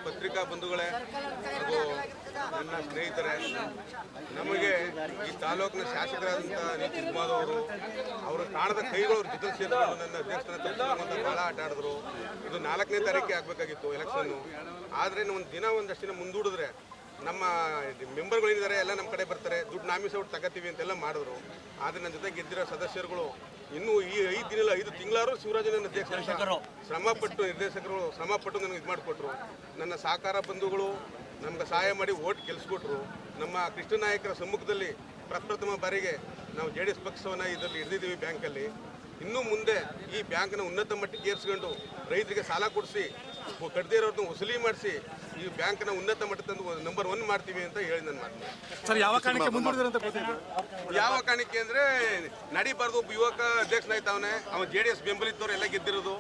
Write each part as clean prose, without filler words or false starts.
ಪತ್ರಿಕಾ ಬಂಧುಗಳೇ ಹಾಗೂ ನನ್ನ ಸ್ನೇಹಿತರೆ, ನಮಗೆ ಈ ತಾಲೂಕಿನ ಶಾಸಕರಾದಂಥ ನಿತೀಶ್ ಕುಮಾರ್ ಅವರ ಕಾಣದ ಕೈಗಳು ಅವ್ರ ಜೊತೆ ಸೇರಿಕೊಂಡು ನನ್ನ ಅಧ್ಯಕ್ಷರ ತಪ್ಪಿಸುವಂತ ಭಾಳ ಆಟ ಆಡಿದ್ರು. ಇದು 4ನೇ ತಾರೀಕಿಗೆ ಆಗಬೇಕಾಗಿತ್ತು ಎಲೆಕ್ಷನ್ನು. ಆದರೆ ಒಂದು ದಿನ ಒಂದಷ್ಟು ದಿನ ಮುಂದೂಡಿದ್ರೆ ನಮ್ಮ ಮೆಂಬರ್ಗಳಿದ್ದಾರೆ, ಎಲ್ಲ ನಮ್ಮ ಕಡೆ ಬರ್ತಾರೆ, ದುಡ್ಡು ನಾಮಿಸಿ ಔಟ್ ತಗೋತೀವಿ ಅಂತೆಲ್ಲ ಮಾಡಿದ್ರು. ಆದರೆ ನನ್ನ ಜೊತೆ ಗೆದ್ದಿರೋ ಸದಸ್ಯರುಗಳು ಇನ್ನೂ ಈ 5 ದಿನ 5 ತಿಂಗಳಾರು ಶಿವರಾಜನ ಅಧ್ಯಕ್ಷರು ಶ್ರಮಪಟ್ಟು ನಿರ್ದೇಶಕರು ಶ್ರಮಪಟ್ಟು ನನಗೆ ಇದು ಮಾಡಿಕೊಟ್ರು. ನನ್ನ ಸಹಕಾರ ಬಂಧುಗಳು ನಮ್ಗೆ ಸಹಾಯ ಮಾಡಿ ಓಟ್ ಗೆಲ್ಲಿಸ್ಕೊಟ್ರು. ನಮ್ಮ ಕೃಷ್ಣ ನಾಯಕರ ಸಮ್ಮುಖದಲ್ಲಿ ಪ್ರಪ್ರಥಮ ಬಾರಿಗೆ ನಾವು JDS ಪಕ್ಷವನ್ನು ಇದರಲ್ಲಿ ಹಿಡಿದಿದ್ದೀವಿ ಬ್ಯಾಂಕಲ್ಲಿ. ಇನ್ನೂ ಮುಂದೆ ಈ ಬ್ಯಾಂಕ್ನ ಉನ್ನತ ಮಟ್ಟಕ್ಕೆ ಏರಿಸ್ಕೊಂಡು ರೈತರಿಗೆ ಸಾಲ ಕೊಡಿಸಿ ಕಟ್ಟದೇ ಇರೋದನ್ನ ವಸೂಲಿ ಮಾಡಿಸಿ ಈ ಬ್ಯಾಂಕ್ನ ಉನ್ನತ ಮಟ್ಟ ತಂದು ನಂಬರ್ 1 ಮಾಡ್ತೀವಿ ಅಂತ ಹೇಳಿ ನನ್ನ ಮಾತು. ಸರ್, ಯಾವ ಕಾರಣಕ್ಕೆ ಮುಂದುವರೆದ್ರೆ ಅಂತ ಗೊತ್ತಿಲ್ಲ. ಯಾವ ಕಾರಣಕ್ಕೆ ಅಂದರೆ ನಡಿಬಾರ್ದು. ಒಬ್ಬ ಯುವಕ ಅಧ್ಯಕ್ಷನಾಯ್ತವನೆ, ಅವನು JDS ಬೆಂಬಲಿದ್ದವ್ರು ಎಲ್ಲ ಗೆದ್ದಿರೋದು.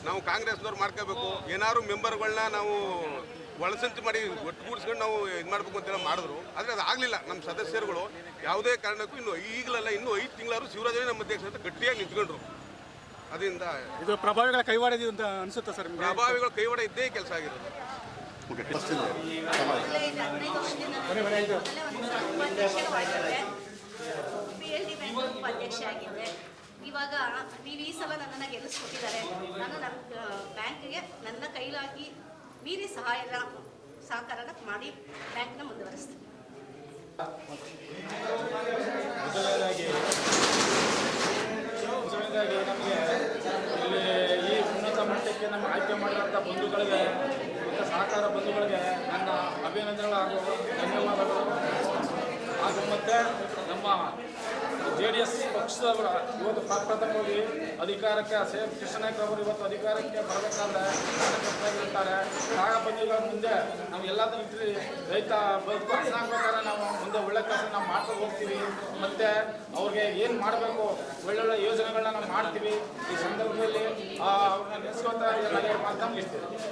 ನಾವು ಕಾಂಗ್ರೆಸ್ನವ್ರು ಮಾಡ್ಕೋಬೇಕು, ಏನಾದ್ರು ಮೆಂಬರ್ಗಳನ್ನ ನಾವು ಒಳಸಂಚು ಮಾಡಿ ಒಟ್ಟುಗೂಡಿಸ್ಕೊಂಡು ನಾವು ಇದು ಮಾಡಬೇಕು ಅಂತೆಲ್ಲ ಮಾಡಿದ್ರು. ಆದರೆ ಅದು ಆಗಲಿಲ್ಲ. ನಮ್ಮ ಸದಸ್ಯರುಗಳು ಯಾವುದೇ ಕಾರಣಕ್ಕೂ ಇನ್ನೂ ಈಗಲಲ್ಲ, ಇನ್ನೂ 5 ತಿಂಗಳಾದ್ರು ಶಿವರಾಜನೇ ನಮ್ಮ ಅಧ್ಯಕ್ಷ ಅಂತ ಗಟ್ಟಿಯಾಗಿ ನಿಂತ್ಕೊಂಡ್ರು. ಅದರಿಂದ ಇದು ಪ್ರಭಾವಿಗಳ ಕೈವಾಡ ಅಂತ ಅನಿಸುತ್ತೆ ಸರ್. ಪ್ರಭಾವಿಗಳ ಕೈವಾಡ ಇದ್ದೇ ಕೆಲಸ ಆಗಿರೋದು. ಅಧ್ಯಕ್ಷ ಆಗಿದ್ದೆ. ಇವಾಗ ನೀವು ಈ ಸಲ ನನ್ನನ್ನು ಗೆಲ್ಲಿಸ್ಕೊಟ್ಟಿದ್ದಾರೆ. ನಾನು ನನ್ನ ಬ್ಯಾಂಕ್ಗೆ ನನ್ನ ಕೈಲಾಗಿ ಮೀರಿ ಸಹಕಾರನ ಮಾಡಿ ಬ್ಯಾಂಕ್ನ ಮುಂದುವರಿಸ್ತೀನಿ. ಮೊದಲನೇದಾಗಿ ನಮಗೆ ಇಲ್ಲಿ ಈ ಉನ್ನತ ಮಟ್ಟಕ್ಕೆ ನಮಗೆ ಆಯ್ಕೆ ಮಾಡಿರುವಂಥ ಬಂಧುಗಳಿಗೆ ಮತ್ತು ಸಹಕಾರ ಬಂಧುಗಳಿಗೆ ನನ್ನ ಅಭಿನಂದನೆಗಳು ಹಾಗೂ ಧನ್ಯವಾದಗಳು. ಹಾಗೂ ಮತ್ತು ನಮ್ಮ JDS ಪಕ್ಷದವರ ಇವತ್ತು ಪ್ರಪ್ರಥಮವಾಗಿ ಅಧಿಕಾರಕ್ಕೆ ಕೃಷ್ಣನಾಯ್ಕ ಅವರು ಇವತ್ತು ಅಧಿಕಾರಕ್ಕೆ ಬರಬೇಕಾದ್ರೆ ಕಾರ್ಯಕರ್ತರಾಗಿರ್ತಾರೆ. ಆಗ ಬಂಧುಗಳ ಮುಂದೆ ನಾವು ಎಲ್ಲದೂ ಇಟ್ಟು ರೈತ ಬದುಕು ಹಸನಾಗ್ಬೇಕಾದ್ರೆ ನಾವು ಮುಂದೆ ಒಳ್ಳೆ ಕೆಲಸ ನಾವು ಮಾಡ್ಕೊಂಡು ಹೋಗ್ತೀವಿ. ಮತ್ತು ಅವ್ರಿಗೆ ಏನು ಮಾಡಬೇಕು ಒಳ್ಳೊಳ್ಳೆ ಯೋಜನೆಗಳನ್ನ ನಾವು ಮಾಡ್ತೀವಿ. ಈ ಸಂದರ್ಭದಲ್ಲಿ ಅವ್ರನ್ನ ನೆನೆಸ್ಕೊತಾ ಎಲ್ಲ ಮಾತು ನಮ್ಗೆ ಇರ್ತೀವಿ.